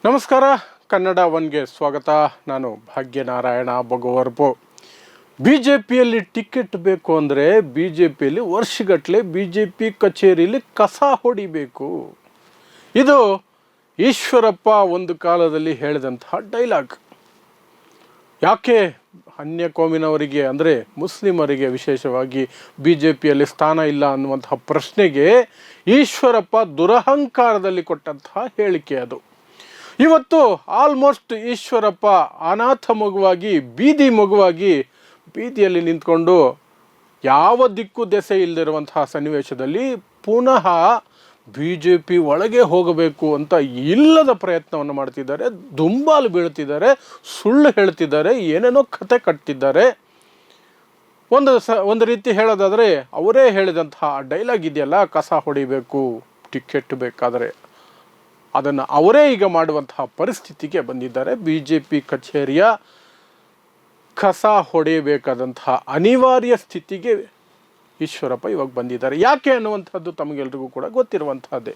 ನಮಸ್ಕಾರ. ಕನ್ನಡ ಒನ್ಗೆ ಸ್ವಾಗತ. ನಾನು ಭಾಗ್ಯನಾರಾಯಣ ಬಗೋವರ್ಪು. ಬಿ ಜೆ ಪಿಯಲ್ಲಿ ಟಿಕೆಟ್ ಬೇಕು ಅಂದರೆ ಬಿ ಜೆ ಪಿಯಲ್ಲಿ ವರ್ಷಗಟ್ಟಲೆ ಬಿ ಜೆ ಪಿ ಕಚೇರಿಯಲ್ಲಿ ಕಸ ಹೊಡಿಬೇಕು. ಇದು ಈಶ್ವರಪ್ಪ ಒಂದು ಕಾಲದಲ್ಲಿ ಹೇಳಿದಂತಹ ಡೈಲಾಗ್. ಯಾಕೆ ಅನ್ಯ ಕೋಮಿನವರಿಗೆ ಅಂದರೆ ಮುಸ್ಲಿಮರಿಗೆ ವಿಶೇಷವಾಗಿ ಬಿ ಜೆ ಪಿಯಲ್ಲಿ ಸ್ಥಾನ ಇಲ್ಲ ಅನ್ನುವಂತಹ ಪ್ರಶ್ನೆಗೆ ಈಶ್ವರಪ್ಪ ದುರಹಂಕಾರದಲ್ಲಿ ಕೊಟ್ಟಂತಹ ಹೇಳಿಕೆ ಅದು. ಇವತ್ತು ಆಲ್ಮೋಸ್ಟ್ ಈಶ್ವರಪ್ಪ ಅನಾಥ ಮಗುವಾಗಿ ಬೀದಿಯಲ್ಲಿ ನಿಂತ್ಕೊಂಡು ಯಾವ ದಿಕ್ಕು ದೆಸೆ ಇಲ್ಲದಿರುವಂತಹ ಸನ್ನಿವೇಶದಲ್ಲಿ ಪುನಃ ಬಿ ಜೆ ಪಿ ಒಳಗೆ ಹೋಗಬೇಕು ಅಂತ ಇಲ್ಲದ ಪ್ರಯತ್ನವನ್ನು ಮಾಡ್ತಿದ್ದಾರೆ. ದುಂಬಾಲು ಬೀಳ್ತಿದ್ದಾರೆ, ಸುಳ್ಳು ಹೇಳ್ತಿದ್ದಾರೆ, ಏನೇನೋ ಕತೆ ಕಟ್ತಿದ್ದಾರೆ. ಒಂದು ರೀತಿ ಹೇಳೋದಾದರೆ ಅವರೇ ಹೇಳಿದಂತಹ ಡೈಲಾಗ್ ಇದೆಯಲ್ಲ, ಕಸ ಹೊಡಿಬೇಕು ಟಿಕೆಟ್ ಬೇಕಾದರೆ, ಅದನ್ನು ಅವರೇ ಈಗ ಮಾಡುವಂತಹ ಪರಿಸ್ಥಿತಿಗೆ ಬಂದಿದ್ದಾರೆ. ಬಿ ಜೆ ಪಿ ಕಚೇರಿಯ ಕಸ ಹೊಡೆಯಬೇಕಾದಂತಹ ಅನಿವಾರ್ಯ ಸ್ಥಿತಿಗೆ ಈಶ್ವರಪ್ಪ ಇವಾಗ ಬಂದಿದ್ದಾರೆ. ಯಾಕೆ ಅನ್ನುವಂಥದ್ದು ತಮಗೆಲ್ರಿಗೂ ಕೂಡ ಗೊತ್ತಿರುವಂತಹದ್ದೇ.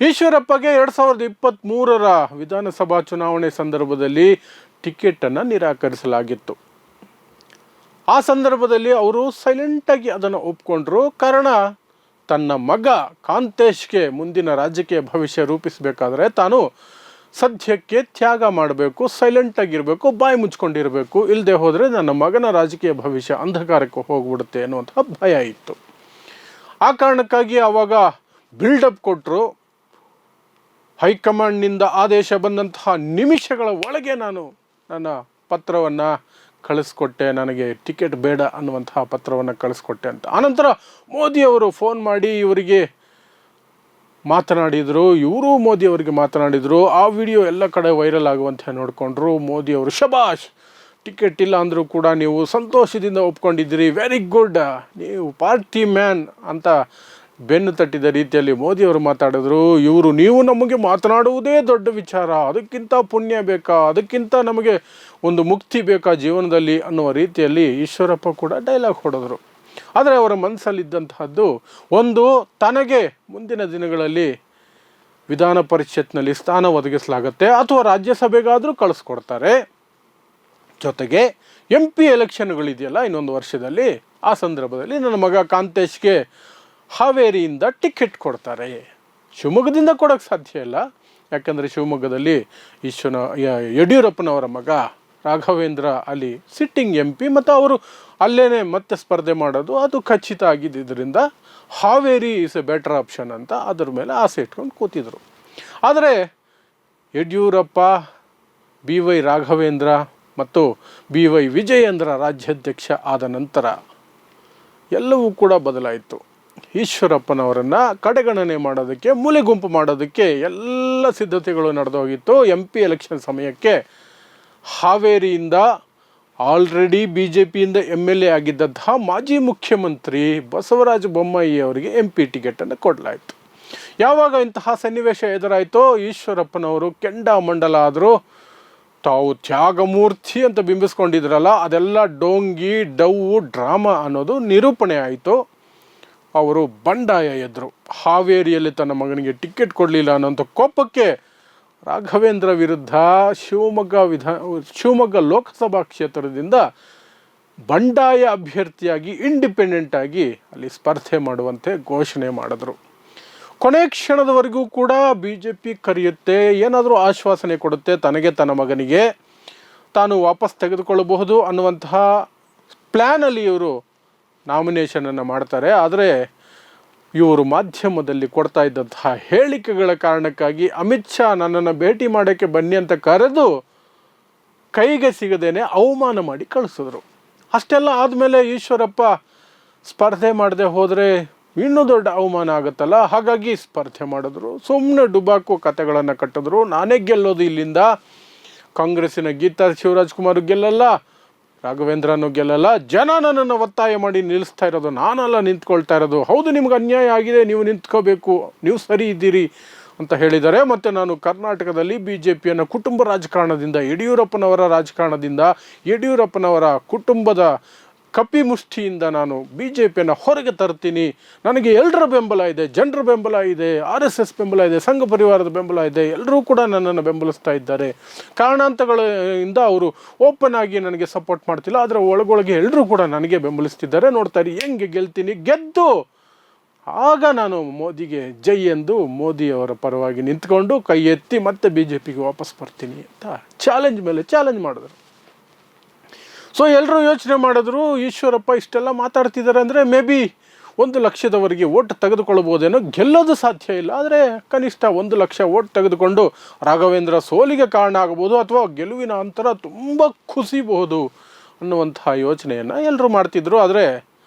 ಈಶ್ವರಪ್ಪಗೆ 2023ರ ವಿಧಾನಸಭಾ ಚುನಾವಣೆ ಸಂದರ್ಭದಲ್ಲಿ ಟಿಕೆಟನ್ನು ನಿರಾಕರಿಸಲಾಗಿತ್ತು. ಆ ಸಂದರ್ಭದಲ್ಲಿ ಅವರು ಸೈಲೆಂಟಾಗಿ ಅದನ್ನು ಒಪ್ಕೊಂಡ್ರು. ಕಾರಣ, ತನ್ನ ಮಗ ಕಾಂತೇಶ್ಗೆ ಮುಂದಿನ ರಾಜಕೀಯ ಭವಿಷ್ಯ ರೂಪಿಸಬೇಕಾದ್ರೆ ತಾನು ಸದ್ಯಕ್ಕೆ ತ್ಯಾಗ ಮಾಡಬೇಕು, ಸೈಲೆಂಟಾಗಿರಬೇಕು, ಬಾಯಿ ಮುಚ್ಕೊಂಡಿರಬೇಕು. ಇಲ್ಲದೆ ಹೋದರೆ ನನ್ನ ಮಗನ ರಾಜಕೀಯ ಭವಿಷ್ಯ ಅಂಧಕಾರಕ್ಕೆ ಹೋಗ್ಬಿಡುತ್ತೆ ಅನ್ನುವಂಥ ಭಯ ಇತ್ತು. ಆ ಕಾರಣಕ್ಕಾಗಿ ಆವಾಗ ಬಿಲ್ಡಪ್ ಕೊಟ್ಟರು. ಹೈಕಮಾಂಡ್ನಿಂದ ಆದೇಶ ಬಂದಂತಹ ನಿಮಿಷಗಳ ಒಳಗೆ ನಾನು ನನ್ನ ಪತ್ರವನ್ನು ಕಳಿಸ್ಕೊಟ್ಟೆ, ನನಗೆ ಟಿಕೆಟ್ ಬೇಡ ಅನ್ನುವಂತಹ ಪತ್ರವನ್ನು ಕಳಿಸ್ಕೊಟ್ಟೆ ಅಂತ. ಆನಂತರ ಮೋದಿಯವರು ಫೋನ್ ಮಾಡಿ ಇವರಿಗೆ ಮಾತನಾಡಿದರು, ಇವರು ಮೋದಿಯವರಿಗೆ ಮಾತನಾಡಿದರು. ಆ ವಿಡಿಯೋ ಎಲ್ಲ ಕಡೆ ವೈರಲ್ ಆಗುವಂತೆ ನೋಡಿಕೊಂಡ್ರು. ಮೋದಿಯವರು ಶಬಾಷ್, ಟಿಕೆಟ್ ಇಲ್ಲ ಅಂದರೂ ಕೂಡ ನೀವು ಸಂತೋಷದಿಂದ ಒಪ್ಕೊಂಡಿದ್ದೀರಿ, ವೆರಿ ಗುಡ್, ನೀವು ಪಾರ್ಟಿ ಮ್ಯಾನ್ ಅಂತ ಬೆನ್ನು ತಟ್ಟಿದ ರೀತಿಯಲ್ಲಿ ಮೋದಿಯವರು ಮಾತಾಡಿದ್ರು. ನೀವು ನಮಗೆ ಮಾತನಾಡುವುದೇ ದೊಡ್ಡ ವಿಚಾರ, ಅದಕ್ಕಿಂತ ಪುಣ್ಯ ಬೇಕಾ, ಅದಕ್ಕಿಂತ ನಮಗೆ ಒಂದು ಮುಕ್ತಿ ಬೇಕಾ ಜೀವನದಲ್ಲಿ ಅನ್ನುವ ರೀತಿಯಲ್ಲಿ ಈಶ್ವರಪ್ಪ ಕೂಡ ಡೈಲಾಗ್ ಹೊಡೆದರು. ಆದರೆ ಅವರ ಮನಸ್ಸಲ್ಲಿದ್ದಂತಹದ್ದು ಒಂದು, ತನಗೆ ಮುಂದಿನ ದಿನಗಳಲ್ಲಿ ವಿಧಾನ ಪರಿಷತ್ನಲ್ಲಿ ಸ್ಥಾನ ಒದಗಿಸಲಾಗುತ್ತೆ ಅಥವಾ ರಾಜ್ಯಸಭೆಗಾದರೂ ಕಳಿಸ್ಕೊಡ್ತಾರೆ. ಜೊತೆಗೆ MP ಎಲೆಕ್ಷನ್ಗಳಿದೆಯಲ್ಲ ಇನ್ನೊಂದು ವರ್ಷದಲ್ಲಿ, ಆ ಸಂದರ್ಭದಲ್ಲಿ ನನ್ನ ಮಗ ಕಾಂತೇಶ್ಗೆ ಹಾವೇರಿಯಿಂದ ಟಿಕೆಟ್ ಕೊಡ್ತಾರೆ. ಶಿವಮೊಗ್ಗದಿಂದ ಕೊಡೋಕ್ಕೆ ಸಾಧ್ಯ ಇಲ್ಲ, ಯಾಕಂದರೆ ಶಿವಮೊಗ್ಗದಲ್ಲಿ ಯಡಿಯೂರಪ್ಪನವರ ಮಗ ರಾಘವೇಂದ್ರ ಅಲ್ಲಿ ಸಿಟ್ಟಿಂಗ್ MP ಮತ್ತು ಅವರು ಅಲ್ಲೇ ಮತ್ತೆ ಸ್ಪರ್ಧೆ ಮಾಡೋದು ಅದು ಖಚಿತ ಆಗಿದ್ದರಿಂದ Haveri is A better option ಅಂತ ಅದ್ರ ಮೇಲೆ ಆಸೆ ಇಟ್ಕೊಂಡು ಕೂತಿದ್ರು. ಆದರೆ ಯಡಿಯೂರಪ್ಪ, BY ರಾಘವೇಂದ್ರ ಮತ್ತು BY ವಿಜಯೇಂದ್ರ ರಾಜ್ಯಾಧ್ಯಕ್ಷ ಆದ ನಂತರ ಎಲ್ಲವೂ ಕೂಡ ಬದಲಾಯಿತು. ಈಶ್ವರಪ್ಪನವರನ್ನು ಕಡೆಗಣನೆ ಮಾಡೋದಕ್ಕೆ, ಮೂಲೆಗುಂಪು ಮಾಡೋದಕ್ಕೆ ಎಲ್ಲ ಸಿದ್ಧತೆಗಳು ನಡೆದು ಹೋಗಿತ್ತು. MP ಎಲೆಕ್ಷನ್ ಸಮಯಕ್ಕೆ ಹಾವೇರಿಯಿಂದ ಆಲ್ರೆಡಿ BJPಯಿಂದ MLA ಆಗಿದ್ದಂತಹ ಮಾಜಿ ಮುಖ್ಯಮಂತ್ರಿ ಬಸವರಾಜ ಬೊಮ್ಮಾಯಿ ಅವರಿಗೆ MP ಟಿಕೆಟನ್ನು ಕೊಡಲಾಯಿತು. ಯಾವಾಗ ಇಂತಹ ಸನ್ನಿವೇಶ ಎದುರಾಯಿತೋ ಈಶ್ವರಪ್ಪನವರು ಕೆಂಡಾಮಂಡಲ ಆದರೂ. ತಾವು ತ್ಯಾಗಮೂರ್ತಿ ಅಂತ ಬಿಂಬಿಸ್ಕೊಂಡಿದ್ರಲ್ಲ, ಅದೆಲ್ಲ ಡೋಂಗಿ ಡವ್ವು ಡ್ರಾಮಾ ಅನ್ನೋದು ನಿರೂಪಣೆ ಆಯಿತು. ಅವರು ಬಂಡಾಯ ಎದ್ರು. ಹಾವೇರಿಯಲ್ಲಿ ತನ್ನ ಮಗನಿಗೆ ಟಿಕೆಟ್ ಕೊಡಲಿಲ್ಲ ಅನ್ನೋಂಥ ಕೋಪಕ್ಕೆ ರಾಘವೇಂದ್ರ ವಿರುದ್ಧ ಶಿವಮೊಗ್ಗ ಲೋಕಸಭಾ ಕ್ಷೇತ್ರದಿಂದ ಬಂಡಾಯ ಅಭ್ಯರ್ಥಿಯಾಗಿ ಇಂಡಿಪೆಂಡೆಂಟ್ ಆಗಿ ಅಲ್ಲಿ ಸ್ಪರ್ಧೆ ಮಾಡುವಂತೆ ಘೋಷಣೆ ಮಾಡಿದ್ರು. ಕೊನೆ ಕ್ಷಣದವರೆಗೂ ಕೂಡ BJP ಕರೆಯುತ್ತೆ, ಏನಾದರೂ ಆಶ್ವಾಸನೆ ಕೊಡುತ್ತೆ, ತನಗೆ ತನ್ನ ಮಗನಿಗೆ ತಾನು ವಾಪಸ್ ತೆಗೆದುಕೊಳ್ಳಬಹುದು ಅನ್ನುವಂತಹ ಪ್ಲ್ಯಾನಲ್ಲಿ ಇವರು ನಾಮಿನೇಷನನ್ನು ಮಾಡ್ತಾರೆ. ಆದರೆ ಇವರು ಮಾಧ್ಯಮದಲ್ಲಿ ಕೊಡ್ತಾ ಇದ್ದಂತಹ ಹೇಳಿಕೆಗಳ ಕಾರಣಕ್ಕಾಗಿ ಅಮಿತ್ ಶಾ ನನ್ನನ್ನು ಭೇಟಿ ಮಾಡೋಕ್ಕೆ ಬನ್ನಿ ಅಂತ ಕರೆದು ಕೈಗೆ ಸಿಗದೇನೆ ಅವಮಾನ ಮಾಡಿ ಕಳಿಸಿದ್ರು. ಅಷ್ಟೆಲ್ಲ ಆದಮೇಲೆ ಈಶ್ವರಪ್ಪ ಸ್ಪರ್ಧೆ ಮಾಡದೆ ಹೋದರೆ ಇನ್ನೂ ದೊಡ್ಡ ಅವಮಾನ ಆಗುತ್ತಲ್ಲ, ಹಾಗಾಗಿ ಸ್ಪರ್ಧೆ ಮಾಡಿದ್ರು. ಸುಮ್ಮನೆ ಡುಬಾಕು ಕತೆಗಳನ್ನು ಕಟ್ಟಿದ್ರು. ನಾನೇ ಗೆಲ್ಲೋದು ಇಲ್ಲಿಂದ, ಕಾಂಗ್ರೆಸ್ಸಿನ ಗೀತಾ ಶಿವರಾಜ್ಕುಮಾರ್ ಗೆಲ್ಲಲ್ಲ, ರಾಘವೇಂದ್ರನೂ ಗೆಲ್ಲಲ್ಲ, ಜನ ನನ್ನನ್ನು ಒತ್ತಾಯ ಮಾಡಿ ನಿಲ್ಲಿಸ್ತಾ ಇರೋದು, ನಾನೆಲ್ಲ ನಿಂತ್ಕೊಳ್ತಾ ಇರೋದು. ಹೌದು, ನಿಮ್ಗೆ ಅನ್ಯಾಯ ಆಗಿದೆ, ನೀವು ನಿಂತ್ಕೋಬೇಕು, ನೀವು ಸರಿ ಇದ್ದೀರಿ ಅಂತ ಹೇಳಿದ್ದಾರೆ. ಮತ್ತು ನಾನು ಕರ್ನಾಟಕದಲ್ಲಿ BJPಯನ್ನು ಕುಟುಂಬ ರಾಜಕಾರಣದಿಂದ, ಯಡಿಯೂರಪ್ಪನವರ ರಾಜಕಾರಣದಿಂದ, ಯಡಿಯೂರಪ್ಪನವರ ಕುಟುಂಬದ ಕಪಿಮುಷ್ಟಿಯಿಂದ ನಾನು ಬಿ ಜೆ ಪಿಯನ್ನು ಹೊರಗೆ ತರ್ತೀನಿ, ನನಗೆ ಎಲ್ಲರ ಬೆಂಬಲ ಇದೆ, ಜನರ ಬೆಂಬಲ ಇದೆ, RSS ಬೆಂಬಲ ಇದೆ, ಸಂಘ ಪರಿವಾರದ ಬೆಂಬಲ ಇದೆ, ಎಲ್ಲರೂ ಕೂಡ ನನ್ನನ್ನು ಬೆಂಬಲಿಸ್ತಾ ಇದ್ದಾರೆ. ಕಾರಣಾಂತರಗಳಿಂದ ಅವರು ಓಪನ್ ಆಗಿ ನನಗೆ ಸಪೋರ್ಟ್ ಮಾಡ್ತಿಲ್ಲ, ಆದರೆ ಒಳಗೊಳಗೆ ಎಲ್ಲರೂ ಕೂಡ ನನಗೆ ಬೆಂಬಲಿಸ್ತಿದ್ದಾರೆ, ನೋಡ್ತಾ ಇರಿ ಹೆಂಗೆ ಗೆಲ್ತೀನಿ, ಗೆದ್ದು ಆಗ ನಾನು ಮೋದಿಗೆ ಜೈ ಎಂದು ಮೋದಿಯವರ ಪರವಾಗಿ ನಿಂತ್ಕೊಂಡು ಕೈ ಎತ್ತಿ ಮತ್ತೆ BJPಗೆ ವಾಪಸ್ ಬರ್ತೀನಿ ಅಂತ ಚಾಲೆಂಜ್ ಮೇಲೆ ಚಾಲೆಂಜ್ ಮಾಡಿದ್ರು. ಸೊ ಎಲ್ಲರೂ ಯೋಚನೆ ಮಾಡಿದ್ರು, ಈಶ್ವರಪ್ಪ ಇಷ್ಟೆಲ್ಲ ಮಾತಾಡ್ತಿದ್ದಾರೆ ಅಂದರೆ ಮೇ ಬಿ 1 ಲಕ್ಷದವರೆಗೆ ಓಟ್ ತೆಗೆದುಕೊಳ್ಬೋದೇನೋ, ಗೆಲ್ಲೋದು ಸಾಧ್ಯ ಇಲ್ಲ, ಆದರೆ ಕನಿಷ್ಠ 1 ಲಕ್ಷ ಓಟ್ ತೆಗೆದುಕೊಂಡು ರಾಘವೇಂದ್ರ ಸೋಲಿಗೆ ಕಾರಣ ಆಗಬಹುದು ಅಥವಾ ಗೆಲುವಿನ ಅಂತರ ತುಂಬ ಕುಸಿಬಹುದು ಅನ್ನುವಂತಹ ಯೋಚನೆಯನ್ನು ಎಲ್ಲರೂ ಮಾಡ್ತಿದ್ರು. ಆದರೆ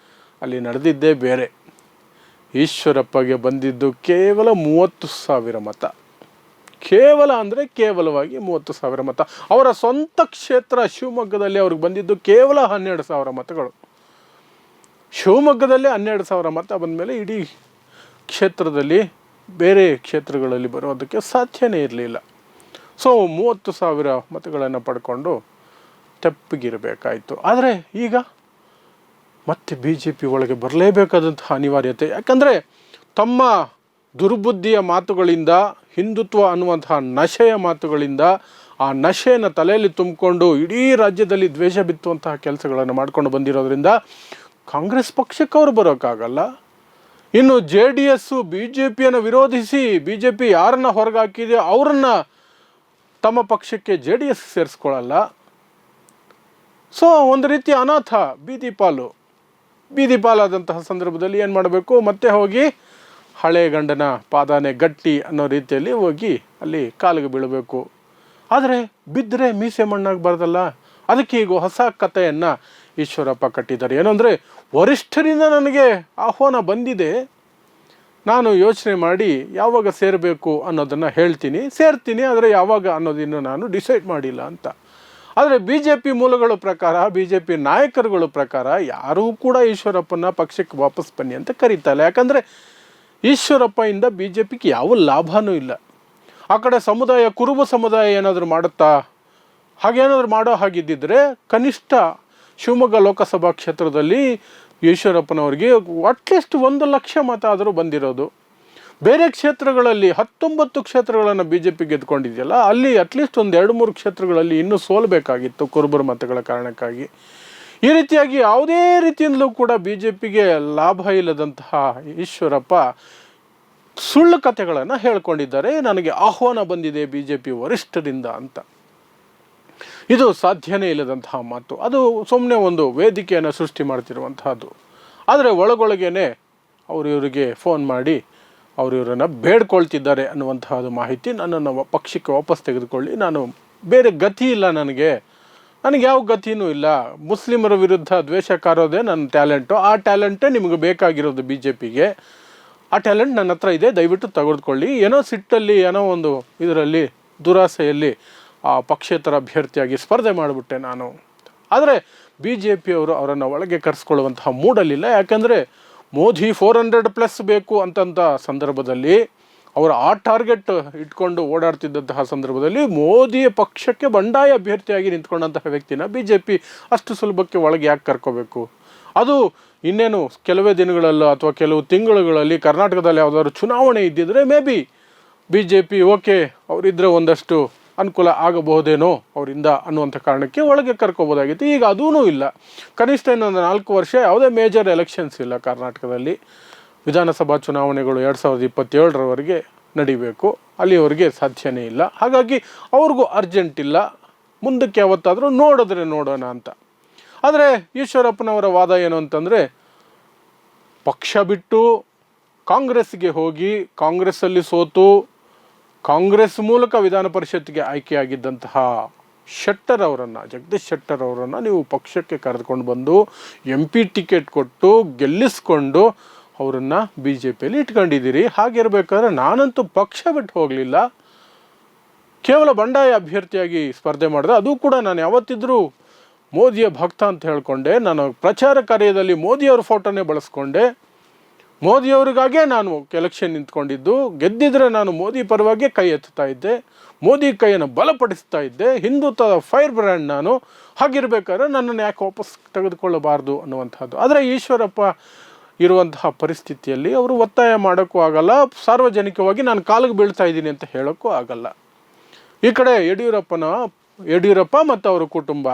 ಅಲ್ಲಿ ನಡೆದಿದ್ದೇ ಬೇರೆ. ಈಶ್ವರಪ್ಪಗೆ ಬಂದಿದ್ದು ಕೇವಲ 30,000 ಮತ, ಕೇವಲ ಅಂದರೆ ಕೇವಲವಾಗಿ 30,000 ಮತ. ಅವರ ಸ್ವಂತ ಕ್ಷೇತ್ರ ಶಿವಮೊಗ್ಗದಲ್ಲಿ ಅವ್ರಿಗೆ ಬಂದಿದ್ದು ಕೇವಲ 12,000 ಮತಗಳು. ಶಿವಮೊಗ್ಗದಲ್ಲಿ 12,000 ಮತ ಬಂದಮೇಲೆ ಇಡೀ ಕ್ಷೇತ್ರದಲ್ಲಿ ಬೇರೆ ಕ್ಷೇತ್ರಗಳಲ್ಲಿ ಬರೋದಕ್ಕೆ ಸಾಧ್ಯನೇ ಇರಲಿಲ್ಲ. ಸೊ 30,000 ಮತಗಳನ್ನು ಪಡ್ಕೊಂಡು ತೆಪ್ಪಗಿರಬೇಕಾಯಿತು. ಆದರೆ ಈಗ ಮತ್ತೆ BJP ಒಳಗೆ ಬರಲೇಬೇಕಾದಂತಹ ಅನಿವಾರ್ಯತೆ, ಯಾಕಂದರೆ ತಮ್ಮ ದುರ್ಬುದ್ಧಿಯ ಮಾತುಗಳಿಂದ, ಹಿಂದುತ್ವ ಅನ್ನುವಂತಹ ನಶೆಯ ಮಾತುಗಳಿಂದ, ಆ ನಶೆಯನ್ನು ತಲೆಯಲ್ಲಿ ತುಂಬಿಕೊಂಡು ಇಡೀ ರಾಜ್ಯದಲ್ಲಿ ದ್ವೇಷ ಬಿತ್ತುವಂತಹ ಕೆಲಸಗಳನ್ನು ಮಾಡ್ಕೊಂಡು ಬಂದಿರೋದ್ರಿಂದ ಕಾಂಗ್ರೆಸ್ ಪಕ್ಷಕ್ಕೆ ಅವರು ಬರೋಕ್ಕಾಗಲ್ಲ. ಇನ್ನು JDS BJPಯನ್ನು ವಿರೋಧಿಸಿ BJP ಯಾರನ್ನು ಹೊರಗೆ ಹಾಕಿದೆ ಅವರನ್ನು ತಮ್ಮ ಪಕ್ಷಕ್ಕೆ JDS ಸೇರಿಸ್ಕೊಳ್ಳಲ್ಲ. ಸೊ ಒಂದು ರೀತಿ ಅನಾಥ, ಬೀದಿ ಪಾಲಾದಂತಹ ಸಂದರ್ಭದಲ್ಲಿ ಏನು ಮಾಡಬೇಕು, ಮತ್ತೆ ಹೋಗಿ ಹಳೆ ಗಂಡನ ಪಾದಾನೆ ಗಟ್ಟಿ ಅನ್ನೋ ರೀತಿಯಲ್ಲಿ ಹೋಗಿ ಅಲ್ಲಿ ಕಾಲಿಗೆ ಬೀಳಬೇಕು. ಆದರೆ ಬಿದ್ದರೆ ಮೀಸೆ ಮಣ್ಣಾಗಬಾರ್ದಲ್ಲ. ಅದಕ್ಕೆ ಈಗ ಹೊಸ ಕಥೆಯನ್ನು ಈಶ್ವರಪ್ಪ ಕಟ್ಟಿದ್ದಾರೆ. ಏನಂದರೆ, ವರಿಷ್ಠರಿಂದ ನನಗೆ ಆಹ್ವಾನ ಬಂದಿದೆ, ನಾನು ಯೋಚನೆ ಮಾಡಿ ಯಾವಾಗ ಸೇರಬೇಕು ಅನ್ನೋದನ್ನು ಸೇರ್ತೀನಿ, ಆದರೆ ಯಾವಾಗ ಅನ್ನೋದನ್ನು ನಾನು ಡಿಸೈಡ್ ಮಾಡಿಲ್ಲ ಅಂತ. ಆದರೆ BJP ಮೂಲಗಳ ಪ್ರಕಾರ, BJP ನಾಯಕರುಗಳ ಪ್ರಕಾರ ಯಾರೂ ಕೂಡ ಈಶ್ವರಪ್ಪನ ಪಕ್ಷಕ್ಕೆ ವಾಪಸ್ ಬನ್ನಿ ಅಂತ ಕರೀತಾರೆ. ಯಾಕಂದರೆ ಈಶ್ವರಪ್ಪಯಿಂದ BJPಗೆ ಯಾವ ಲಾಭವೂ ಇಲ್ಲ. ಆ ಕಡೆ ಸಮುದಾಯ, ಕುರುಬ ಸಮುದಾಯ ಏನಾದರೂ ಮಾಡುತ್ತಾ, ಹಾಗೇನಾದರೂ ಮಾಡೋ ಹಾಗಿದ್ದಿದ್ರೆ ಕನಿಷ್ಠ ಶಿವಮೊಗ್ಗ ಲೋಕಸಭಾ ಕ್ಷೇತ್ರದಲ್ಲಿ ಈಶ್ವರಪ್ಪನವ್ರಿಗೆ ಅಟ್ಲೀಸ್ಟ್ 1 ಲಕ್ಷ ಮತ ಆದರೂ ಬಂದಿರೋದು. ಬೇರೆ ಕ್ಷೇತ್ರಗಳಲ್ಲಿ 19 ಕ್ಷೇತ್ರಗಳನ್ನು BJP ಗೆದ್ಕೊಂಡಿದೆಯಲ್ಲ, ಅಲ್ಲಿ ಅಟ್ಲೀಸ್ಟ್ ಒಂದು 2-3 ಕ್ಷೇತ್ರಗಳಲ್ಲಿ ಇನ್ನೂ ಸೋಲಬೇಕಾಗಿತ್ತು ಕುರುಬರ ಮತಗಳ ಕಾರಣಕ್ಕಾಗಿ. ಈ ರೀತಿಯಾಗಿ ಯಾವುದೇ ರೀತಿಯಿಂದಲೂ ಕೂಡ BJPಗೆ ಲಾಭ ಇಲ್ಲದಂತಹ ಈಶ್ವರಪ್ಪ ಸುಳ್ಳು ಕಥೆಗಳನ್ನು ಹೇಳ್ಕೊಂಡಿದ್ದಾರೆ. ನನಗೆ ಆಹ್ವಾನ ಬಂದಿದೆ BJP ವರಿಷ್ಠರಿಂದ ಅಂತ. ಇದು ಸಾಧ್ಯನೇ ಇಲ್ಲದಂತಹ ಮಾತು. ಅದು ಸುಮ್ಮನೆ ಒಂದು ವೇದಿಕೆಯನ್ನು ಸೃಷ್ಟಿ ಮಾಡ್ತಿರುವಂತಹದ್ದು. ಆದರೆ ಒಳಗೊಳಗೇನೆ ಇವರಿಗೆ ಫೋನ್ ಮಾಡಿ ಇವರನ್ನು ಬೇಡ್ಕೊಳ್ತಿದ್ದಾರೆ ಅನ್ನುವಂತಹದ್ದು ಮಾಹಿತಿ. ನನ್ನನ್ನು ಪಕ್ಷಕ್ಕೆ ವಾಪಸ್ ತೆಗೆದುಕೊಳ್ಳಿ, ನಾನು ಬೇರೆ ಗತಿ ಇಲ್ಲ, ನನಗೆ ಯಾವ ಗತಿಯೂ ಇಲ್ಲ. ಮುಸ್ಲಿಮರ ವಿರುದ್ಧ ದ್ವೇಷ ಕಾರೋದೇ ನನ್ನ ಟ್ಯಾಲೆಂಟು, ಆ ಟ್ಯಾಲೆಂಟೇ ನಿಮಗೆ ಬೇಕಾಗಿರೋದು BJPಗೆ. ಆ ಟ್ಯಾಲೆಂಟ್ ನನ್ನ ಹತ್ರ ಇದೆ, ದಯವಿಟ್ಟು ತೆಗೆದುಕೊಳ್ಳಿ. ಏನೋ ಸಿಟ್ಟಲ್ಲಿ, ಏನೋ ಒಂದು ಇದರಲ್ಲಿ ದುರಾಸೆಯಲ್ಲಿ ಆ ಪಕ್ಷೇತರ ಅಭ್ಯರ್ಥಿಯಾಗಿ ಸ್ಪರ್ಧೆ ಮಾಡಿಬಿಟ್ಟೆ ನಾನು. ಆದರೆ BJP ಅವರನ್ನು ಒಳಗೆ ಕರೆಸ್ಕೊಳ್ಳುವಂತಹ ಮೂಡಲಿಲ್ಲ. ಯಾಕಂದರೆ ಮೋದಿ 400+ ಬೇಕು ಅಂತಂಥ ಸಂದರ್ಭದಲ್ಲಿ, ಅವರು ಆ ಟಾರ್ಗೆಟ್ ಇಟ್ಕೊಂಡು ಓಡಾಡ್ತಿದ್ದಂತಹ ಸಂದರ್ಭದಲ್ಲಿ ಮೋದಿಯ ಪಕ್ಷಕ್ಕೆ ಬಂಡಾಯ ಅಭ್ಯರ್ಥಿಯಾಗಿ ನಿಂತ್ಕೊಂಡಂತಹ ವ್ಯಕ್ತಿನ BJP ಅಷ್ಟು ಸುಲಭಕ್ಕೆ ಒಳಗೆ ಯಾಕೆ ಕರ್ಕೋಬೇಕು? ಅದು ಇನ್ನೇನು ಕೆಲವೇ ದಿನಗಳಲ್ಲೋ ಅಥವಾ ಕೆಲವು ತಿಂಗಳುಗಳಲ್ಲಿ ಕರ್ನಾಟಕದಲ್ಲಿ ಯಾವುದಾದ್ರು ಚುನಾವಣೆ ಇದ್ದಿದ್ರೆ ಮೇ ಬಿ BJP ಓಕೆ ಅವರಿದ್ದರೆ ಒಂದಷ್ಟು ಅನುಕೂಲ ಆಗಬಹುದೇನೋ ಅವರಿಂದ ಅನ್ನುವಂಥ ಕಾರಣಕ್ಕೆ ಒಳಗೆ ಕರ್ಕೋಬೋದಾಗಿತ್ತು. ಈಗ ಅದೂ ಇಲ್ಲ. ಕನಿಷ್ಠ ಇನ್ನೊಂದು 4 ವರ್ಷ ಯಾವುದೇ ಮೇಜರ್ ಎಲೆಕ್ಷನ್ಸ್ ಇಲ್ಲ ಕರ್ನಾಟಕದಲ್ಲಿ. ವಿಧಾನಸಭಾ ಚುನಾವಣೆಗಳು 2027ರವರೆಗೆ ನಡಿಬೇಕು, ಅಲ್ಲಿವರೆಗೆ ಸಾಧ್ಯನೇ ಇಲ್ಲ. ಹಾಗಾಗಿ ಅವ್ರಿಗೂ ಅರ್ಜೆಂಟ್ ಇಲ್ಲ, ಮುಂದಕ್ಕೆ ಯಾವತ್ತಾದರೂ ನೋಡೋಣ ಅಂತ. ಆದರೆ ಈಶ್ವರಪ್ಪನವರ ವಾದ ಏನು ಅಂತಂದರೆ, ಪಕ್ಷ ಬಿಟ್ಟು ಕಾಂಗ್ರೆಸ್ಗೆ ಹೋಗಿ ಕಾಂಗ್ರೆಸ್ಸಲ್ಲಿ ಸೋತು ಕಾಂಗ್ರೆಸ್ ಮೂಲಕ ವಿಧಾನ ಪರಿಷತ್ಗೆ ಆಯ್ಕೆಯಾಗಿದ್ದಂತಹ ಜಗದೀಶ್ ಶೆಟ್ಟರ್ ಅವರನ್ನು ನೀವು ಪಕ್ಷಕ್ಕೆ ಕರೆದುಕೊಂಡು ಬಂದು MP ಟಿಕೆಟ್ ಕೊಟ್ಟು ಗೆಲ್ಲಿಸ್ಕೊಂಡು ಅವರನ್ನು BJPಯಲ್ಲಿ ಇಟ್ಕೊಂಡಿದ್ದೀರಿ. ಹಾಗಿರಬೇಕಾದ್ರೆ ನಾನಂತೂ ಪಕ್ಷ ಬಿಟ್ಟು ಹೋಗಲಿಲ್ಲ, ಕೇವಲ ಬಂಡಾಯ ಅಭ್ಯರ್ಥಿಯಾಗಿ ಸ್ಪರ್ಧೆ ಮಾಡಿದೆ. ಅದು ಕೂಡ ನಾನು ಯಾವತ್ತಿದ್ರೂ ಮೋದಿಯ ಭಕ್ತ ಅಂತ ಹೇಳಿಕೊಂಡೆ. ನಾನು ಪ್ರಚಾರ ಕಾರ್ಯದಲ್ಲಿ ಮೋದಿಯವರ ಫೋಟೋನೇ ಬಳಸ್ಕೊಂಡೆ. ಮೋದಿಯವರಿಗಾಗೇ ನಾನು ಎಲೆಕ್ಷನ್ ನಿಂತ್ಕೊಂಡಿದ್ದು, ಗೆದ್ದಿದ್ರೆ ನಾನು ಮೋದಿ ಪರವಾಗಿ ಕೈ ಎತ್ತುತ್ತಾ ಇದ್ದೆ, ಮೋದಿ ಕೈಯನ್ನು ಬಲಪಡಿಸ್ತಾ ಇದ್ದೆ, ಹಿಂದುತ್ವದ ಫೈರ್ ಬ್ರ್ಯಾಂಡ್ ನಾನು. ಹಾಗಿರ್ಬೇಕಾದ್ರೆ ನನ್ನನ್ನು ಯಾಕೆ ವಾಪಸ್ ತೆಗೆದುಕೊಳ್ಳಬಾರ್ದು ಅನ್ನುವಂಥದ್ದು. ಆದರೆ ಈಶ್ವರಪ್ಪ ಇರುವಂತಹ ಪರಿಸ್ಥಿತಿಯಲ್ಲಿ ಅವರು ಒತ್ತಾಯ ಮಾಡೋಕ್ಕೂ ಆಗಲ್ಲ, ಸಾರ್ವಜನಿಕವಾಗಿ ನಾನು ಕಾಲಿಗೆ ಬೀಳ್ತಾ ಇದ್ದೀನಿ ಅಂತ ಹೇಳೋಕ್ಕೂ ಆಗಲ್ಲ. ಈ ಕಡೆ ಯಡಿಯೂರಪ್ಪ ಮತ್ತು ಅವರ ಕುಟುಂಬ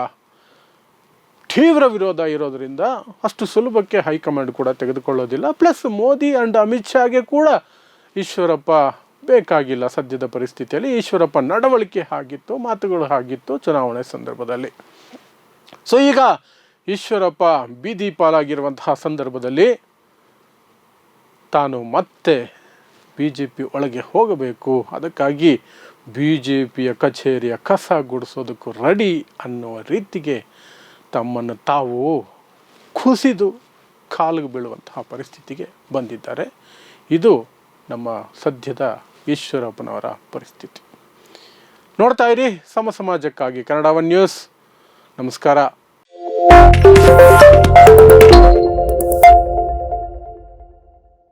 ತೀವ್ರ ವಿರೋಧ ಇರೋದರಿಂದ ಅಷ್ಟು ಸುಲಭಕ್ಕೆ ಹೈಕಮಾಂಡ್ ಕೂಡ ತೆಗೆದುಕೊಳ್ಳೋದಿಲ್ಲ. ಪ್ಲಸ್ ಮೋದಿ ಆ್ಯಂಡ್ ಅಮಿತ್ ಶಾಗೆ ಕೂಡ ಈಶ್ವರಪ್ಪ ಬೇಕಾಗಿಲ್ಲ ಸದ್ಯದ ಪರಿಸ್ಥಿತಿಯಲ್ಲಿ. ಈಶ್ವರಪ್ಪ ನಡವಳಿಕೆ ಆಗಿತ್ತು, ಮಾತುಗಳು ಆಗಿತ್ತು ಚುನಾವಣೆ ಸಂದರ್ಭದಲ್ಲಿ. ಸೊ ಈಗ ಈಶ್ವರಪ್ಪ ಬೀದಿ ಪಾಲಾಗಿರುವಂತಹ ಸಂದರ್ಭದಲ್ಲಿ ತಾನು ಮತ್ತೆ BJP ಒಳಗೆ ಹೋಗಬೇಕು, ಅದಕ್ಕಾಗಿ BJPಯ ಕಚೇರಿಯ ಕಸ ಗುಡಿಸೋದಕ್ಕೂ ರೆಡಿ ಅನ್ನುವ ರೀತಿಗೆ ತಮ್ಮನ್ನು ತಾವು ಕುಸಿದು ಕಾಲಿಗೆ ಬೀಳುವಂತಹ ಪರಿಸ್ಥಿತಿಗೆ ಬಂದಿದ್ದಾರೆ. ಇದು ನಮ್ಮ ಸದ್ಯದ ಈಶ್ವರಪ್ಪನವರ ಪರಿಸ್ಥಿತಿ. ನೋಡ್ತಾ ಇರಿ ಸಮಾಜಕ್ಕಾಗಿ ಕನ್ನಡ 1 ನ್ಯೂಸ್. ನಮಸ್ಕಾರ.